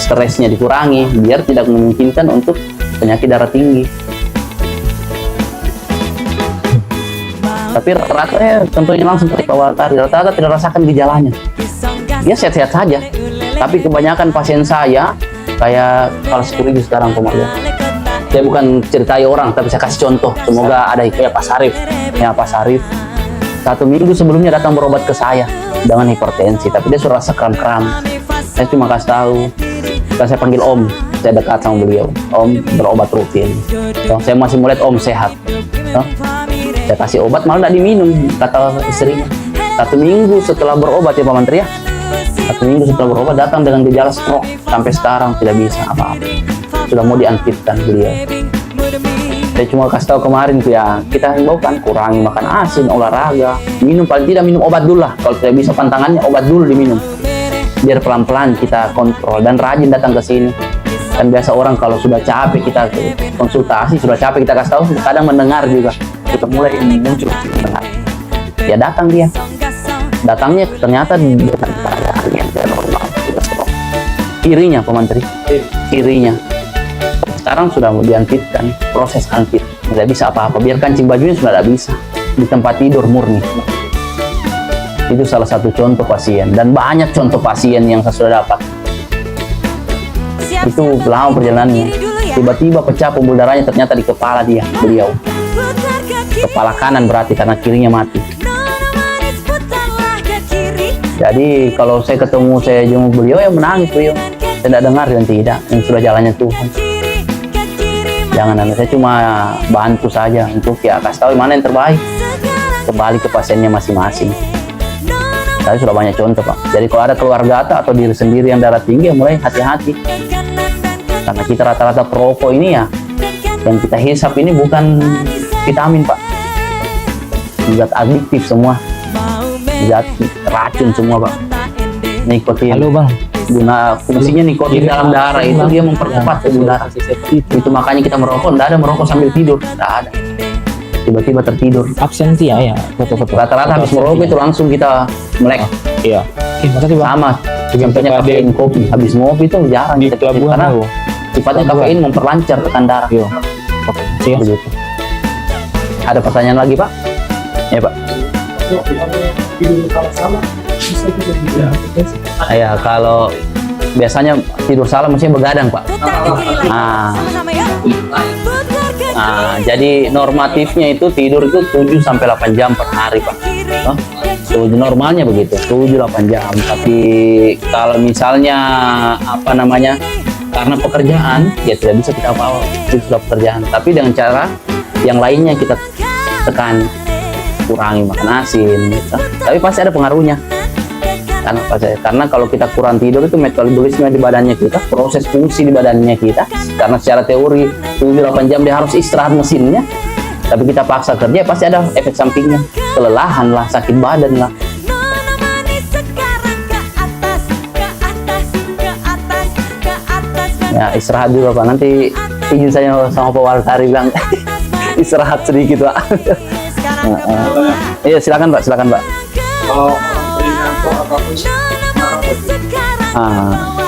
stresnya dikurangi biar tidak memungkinkan untuk penyakit darah tinggi. Tapi rata-rata contohnya langsung seperti Pak Waltari, rata-rata tidak rasakan gejalanya. Dia sehat-sehat saja. Tapi kebanyakan pasien saya kayak kalau sekuriti sekarang pemirsa. Saya bukan ceritai orang, tapi saya kasih contoh. Semoga ada kayak Pak Sarif. Ya Pak Sarif. 1 minggu sebelumnya datang berobat ke saya dengan hipertensi, tapi dia sudah rasa kram-kram. Saya cuma kasih tahu. Dan saya panggil Om. Saya dekat sama beliau. Om berobat rutin. So, saya masih melihat Om sehat. So, saya kasih obat malah tidak diminum, kata istrinya. 1 minggu setelah berobat ya Pak Menteri ya. 1 minggu setelah berobat datang dengan gejala stroke. Sampai sekarang tidak bisa apa-apa. Sudah mau diangkitkan beliau. Saya cuma kasih tahu kemarin tuh ya, kita himbau kan kurangi makan asin, olahraga, minum paling tidak minum obat dulu lah. Kalau tidak bisa pantangannya obat dulu diminum. Biar pelan-pelan kita kontrol dan rajin datang ke sini. Kan biasa orang kalau sudah capek kita konsultasi, sudah capek kita kasih tahu, kadang mendengar juga. Kita mulai muncul mendengar. Ya datang dia. Datangnya ternyata dengan keadaan yang tidak normal. Kirinya Pak Menteri, kirinya. Sekarang sudah mau diangkitkan, proses angkit. Tidak bisa apa-apa, biar kancing bajunya sudah tidak bisa. Di tempat tidur murni. Itu salah satu contoh pasien. Dan banyak contoh pasien yang saya sudah dapat. Itu lama perjalanannya. Tiba-tiba pecah pembuluh darahnya ternyata di kepala dia, beliau. Kepala kanan berarti karena kirinya mati. Jadi kalau saya ketemu, saya jenguk beliau, ya menangis beliau. Saya tidak dengar dan tidak, yang sudah jalannya Tuhan. Jangan, saya cuma bantu saja untuk ya kasih tahu mana yang terbaik. Kembali ke pasiennya masing-masing. Saya sudah banyak contoh Pak. Jadi kalau ada keluarga atau diri sendiri yang darah tinggi, ya mulai hati-hati. Karena kita rata-rata perokok ini ya, yang kita hisap ini bukan vitamin Pak. Zat adiktif semua. Zat racun semua Pak. Nikotin. Halo Bang. Guna fungsinya nikotin dalam darah itu dia mempercepat pembuluh darah. Itu makanya kita merokok, tidak ada merokok sambil tidur, tidak ada. Tiba-tiba tertidur. Absensi ya, foto-foto. Rata-rata habis merokok itu langsung kita melek. Iya. Makasih Bang. Sama. Contohnya kafein kopi. Habis ngopi itu jarang Di kita pelabuhan karena aku. sifatnya kafein memperlancar tekan darah. Iya. Oke. Siap. Begitu. Ada pertanyaan lagi Pak? Ya Pak. Ya kalau biasanya tidur salah mestinya begadang Pak. Jadi normatifnya itu tidur itu 7-8 jam per hari Pak. Normalnya begitu, 7-8 jam. Tapi kalau misalnya apa namanya, karena pekerjaan ya tidak bisa kita bawa, itu sudah pekerjaan. Tapi dengan cara yang lainnya kita tekan, kurangi makan asin, gitu. Tapi pasti ada pengaruhnya. Karena kalau kita kurang tidur itu metabolisme di badannya kita, proses fungsi di badannya kita, karena secara teori 7-8 jam dia harus istirahat mesinnya, tapi kita paksa kerja pasti ada efek sampingnya, kelelahan lah, sakit badan lah. Ya istirahat juga Pak, nanti izin saya sama Pak Waltari bilang istirahat sedikit Pak. Iya silakan Pak, silakan Pak.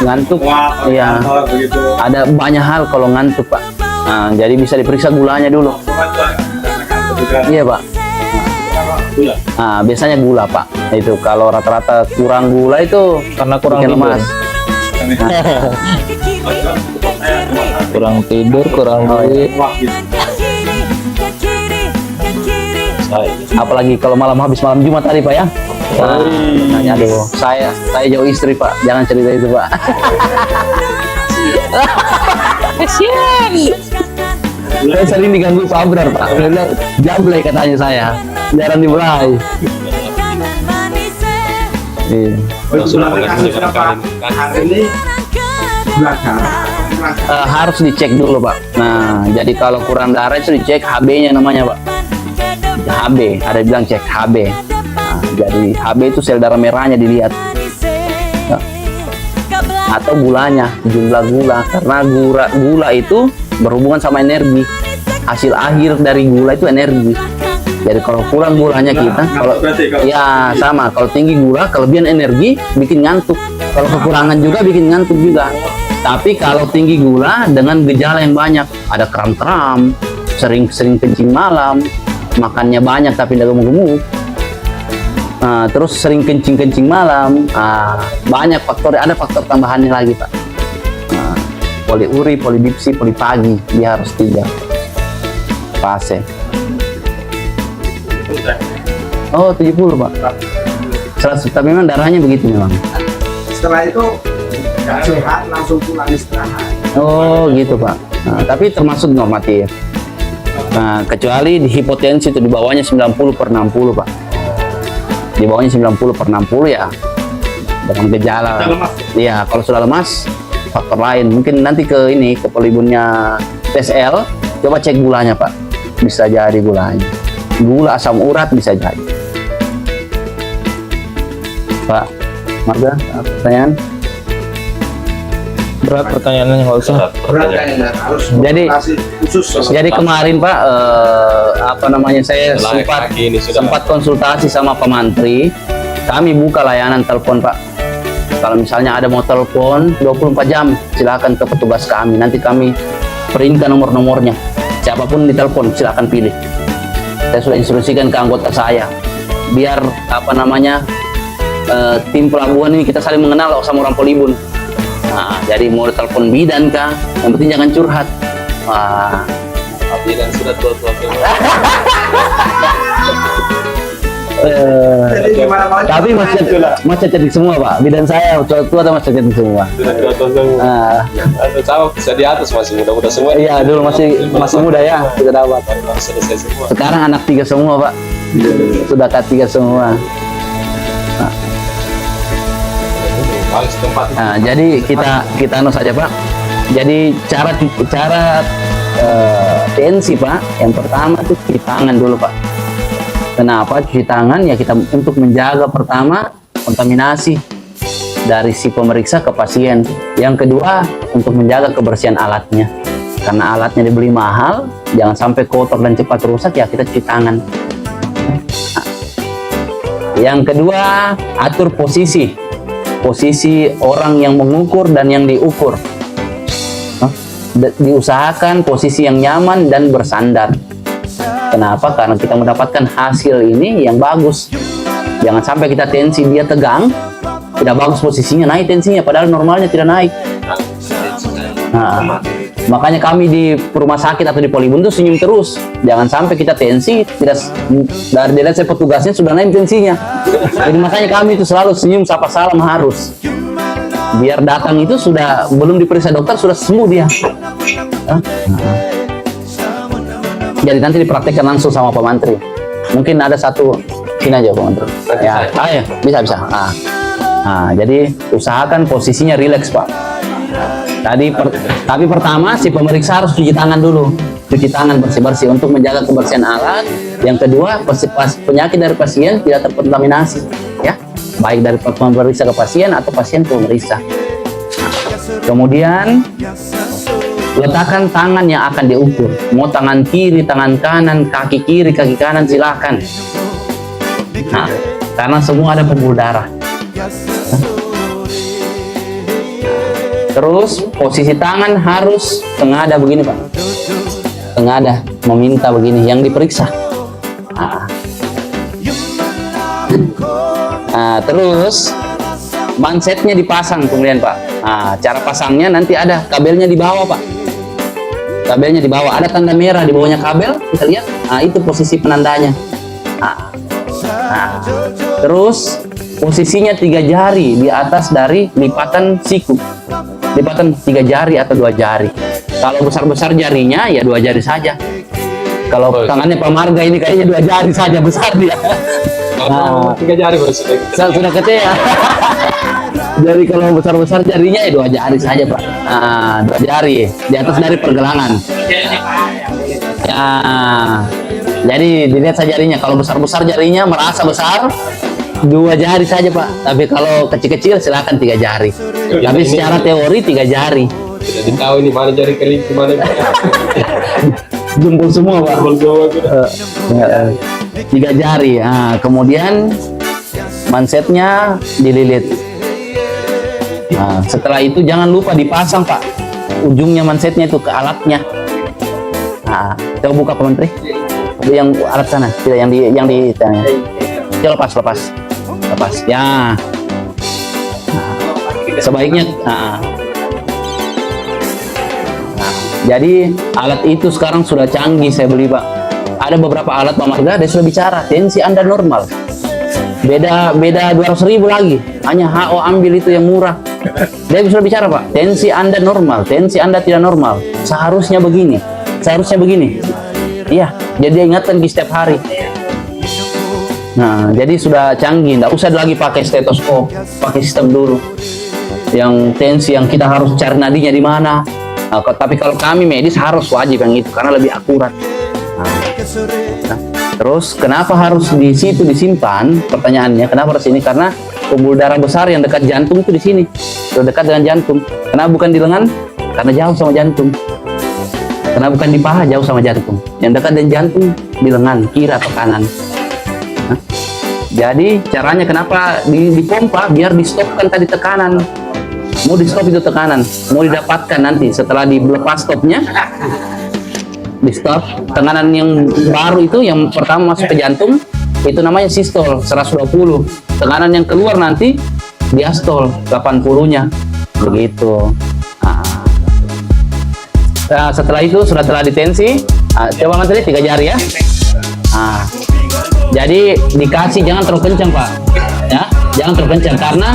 Ngantuk ya ada banyak hal kalau ngantuk Pak. Jadi bisa diperiksa gulanya dulu. Iya Pak. Biasanya gula Pak. Itu kalau rata-rata kurang gula itu Karena kurang bikin tidur. lemas. Kurang tidur, kurang duit. Apalagi kalau malam habis malam Jumat tadi Pak ya. Aduh, saya jauh istri Pak, jangan cerita itu Pak. Kasian. Saya sering diganggu Pak Abrar Pak, dia bilang jablay katanya saya, jarang dimulai. Harus dicek dulu Pak. Nah, jadi kalau kurang darah itu dicek HB-nya namanya Pak. HB, ada bilang cek HB. Jadi HB itu sel darah merahnya dilihat, atau gulanya, jumlah gula, karena gula itu berhubungan sama energi. Hasil akhir dari gula itu energi. Jadi kalau kurang gulanya kita, kalau ya sama, kalau tinggi gula, kelebihan energi bikin ngantuk. Kalau kekurangan juga bikin ngantuk juga. Tapi kalau tinggi gula dengan gejala yang banyak, ada kram-kram, sering-sering kencing malam, makannya banyak tapi tidak gemuk-gemuk, terus sering kencing malam, banyak faktor, ada faktor tambahannya lagi Pak. Poliuri, polidipsi, polipagi, dia harus 3 fase. Oh 70 Pak. 100, tapi memang darahnya begitu memang. Setelah itu nggak sehat, langsung pulang istirahat. Oh gitu Pak. Tapi termasuk normatif. Kecuali di hipotensi itu di bawahnya 90/60 Pak. Di bawahnya 90/60 ya dengan gejala. Iya, kalau sudah lemas faktor lain. Mungkin nanti ke polibunnya tes L, coba cek gulanya Pak. Bisa jadi gulanya. Gula asam urat bisa jadi. Pak, Marga, pertanyaan? Berat pertanyaannya nggak usah. Berat kayaknya harus Jadi- konsultasi khusus. Jadi kemarin Pak, saya sempat konsultasi sama Pak Mantri. Kami buka layanan telepon Pak. Kalau misalnya ada mau telepon 24 jam, silakan ke petugas kami. Nanti kami printkan nomor-nomornya. Siapapun ditelepon, silakan pilih. Saya sudah instruksikan ke anggota saya. Biar tim pelabuhan ini kita saling mengenal sama orang Polibun. Jadi mau telepon bidan kah, yang penting jangan curhat. Bidan sudah tua-tua semua. Jadi gimana Pak? Tapi masih cantik semua Pak. Bidan saya tua atau masih cantik semua. Sudah tua-tua semua. Sama bisa di atas masih muda-muda semua. Iya dulu masih muda ya kita dapat. Selesai semua. Sekarang anak 3 semua Pak. Sudah K3 semua. Paling setempat. Jadi kita saja Pak. Jadi cara TNC Pak, yang pertama itu cuci tangan dulu Pak. Kenapa cuci tangan? Ya kita untuk menjaga pertama kontaminasi dari si pemeriksa ke pasien. Yang kedua untuk menjaga kebersihan alatnya. Karena alatnya dibeli mahal, jangan sampai kotor dan cepat rusak, ya kita cuci tangan. Yang kedua, atur posisi orang yang mengukur dan yang diukur. Diusahakan posisi yang nyaman dan bersandar. Kenapa? Karena kita mendapatkan hasil ini yang bagus. Jangan sampai kita tensi dia tegang, tidak bagus posisinya, naik tensinya, padahal normalnya tidak naik. Makanya kami di rumah sakit atau di Polibun itu senyum terus. Jangan sampai kita tensi, tidak dari dilihat saya petugasnya sudah naik tensinya. Jadi makanya kami itu selalu senyum, sapa salam harus. Biar datang itu sudah belum diperiksa dokter sudah sembuh dia. Jadi nanti dipraktikkan langsung sama Pak Mantri. Mungkin ada satu sini aja Pak Mantri. Ya, ya bisa. Jadi usahakan posisinya rileks Pak. Tapi pertama si pemeriksa harus cuci tangan dulu, cuci tangan bersih-bersih untuk menjaga kebersihan alat. Yang kedua, penyakit dari pasien tidak terkontaminasi, ya, baik dari pemeriksa ke pasien atau pasien ke pemeriksa. Kemudian letakkan tangan yang akan diukur, mau tangan kiri, tangan kanan, kaki kiri, kaki kanan, silakan. Karena semua ada pembuluh darah. Terus posisi tangan harus tengadah begini Pak, tengadah meminta begini yang diperiksa. Terus mansetnya dipasang kemudian Pak. Cara pasangnya nanti ada kabelnya di bawah Pak. Kabelnya di bawah, ada tanda merah di bawahnya kabel, kita lihat. Itu posisi penandanya. Terus posisinya 3 jari di atas dari lipatan siku. Lipatan 3 jari atau 2 jari. Kalau besar-besar jarinya ya 2 jari saja. Kalau tangannya Pak Marga ini kayaknya 2 jari saja besar dia. 3 jari baru sudah kete ya. Jadi kalau besar-besar jarinya ya 2 jari saja Pak. 2 jari di atas dari pergelangan. Ya. Jadi dilihat saja jarinya. Kalau besar-besar jarinya merasa besar, 2 jari saja Pak. Tapi kalau kecil-kecil silakan 3 jari. Tapi secara teori 3 jari. Tidak ditahu ini mana jari kelingking mana. Jempol semua Pak. Jempol semua. 3 jari. Kemudian mansetnya dililit. Nah, setelah itu jangan lupa dipasang Pak ujungnya mansetnya itu ke alatnya. Nah, coba buka Pak Menteri. Yang alat sana, tidak yang di coba lepas. Ya. Nah, sebaiknya. Nah, jadi alat itu sekarang sudah canggih saya beli Pak. Ada beberapa alat Pak Marga, dia sudah bicara tensi Anda normal. Beda 200.000 lagi. Hanya HO ambil itu yang murah. Dia bisa bicara Pak, tensi Anda normal, tensi Anda tidak normal. Seharusnya begini. Iya, jadi dia ingatkan di setiap hari. Nah, jadi sudah canggih, nggak usah lagi pakai stetoskop, pakai sistem dulu. Yang tensi yang kita harus cari nadinya di mana. Nah, tapi kalau kami medis harus wajib yang itu karena lebih akurat. Nah, terus kenapa harus di situ disimpan? Pertanyaannya, kenapa harus ini? Karena pembuluh darah besar yang dekat jantung itu di sini, sudah dekat dengan jantung. Kenapa bukan di lengan? Karena jauh sama jantung. Karena bukan di paha, jauh sama jantung. Yang dekat dengan jantung di lengan, kiri atau kanan. Nah, jadi caranya kenapa dipompa biar di stopkan tadi tekanan. Mau di stop itu tekanan, mau didapatkan nanti setelah dilepas stopnya, di stop tekanan yang baru itu yang pertama masuk ke jantung itu namanya sistol 120. Tekanan yang keluar nanti diastol 80-nya begitu. Nah, setelah itu telah ditensi. Coba Menteri 3 jari ya. Nah, jadi dikasih jangan terlalu kencang Pak ya, jangan terlalu kencang karena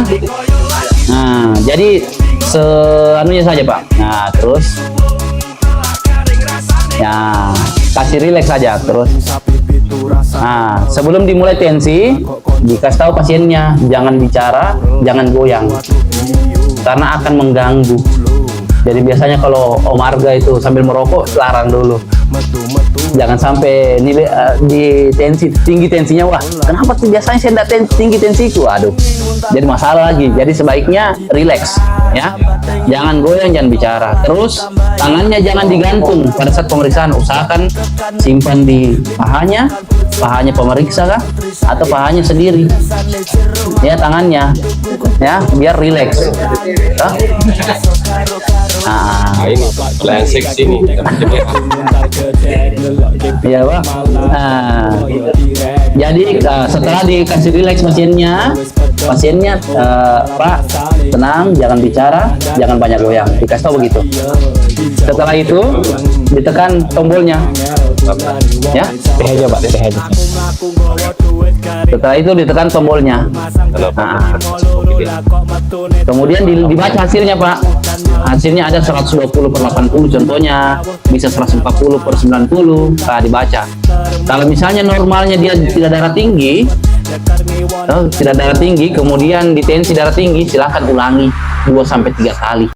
jadi seanunya saja Pak. Nah, terus ya kasih rileks saja terus. Nah, sebelum dimulai tensi dikasih tahu pasiennya jangan bicara, jangan goyang karena akan mengganggu. Jadi biasanya kalau Om Marga itu sambil merokok larang dulu. Jangan sampai nilai di tinggi tensinya, wah kenapa tuh biasanya saya tidak tinggi tensiku, aduh jadi masalah lagi. Jadi sebaiknya rileks ya, jangan goyang, jangan bicara. Terus tangannya jangan digantung pada saat pemeriksaan, usahakan simpan di pahanya pemeriksa kah atau pahanya sendiri ya, tangannya ya biar rileks ya. Ini klasik sini. Iya Pak. Nah, jadi setelah dikasih rileks pasiennya Pak tenang, jangan bicara, jangan banyak goyang, dikasih tahu begitu. Setelah itu ditekan tombolnya ya, teh aja Pak, teh aja. Setelah itu ditekan tombolnya. Kemudian dibaca hasilnya Pak. Hasilnya ada 120/80 contohnya, bisa 140/90. Nah, dibaca. Kalau misalnya normalnya dia tidak darah tinggi, kemudian ditensi darah tinggi, silahkan ulangi 2-3 kali.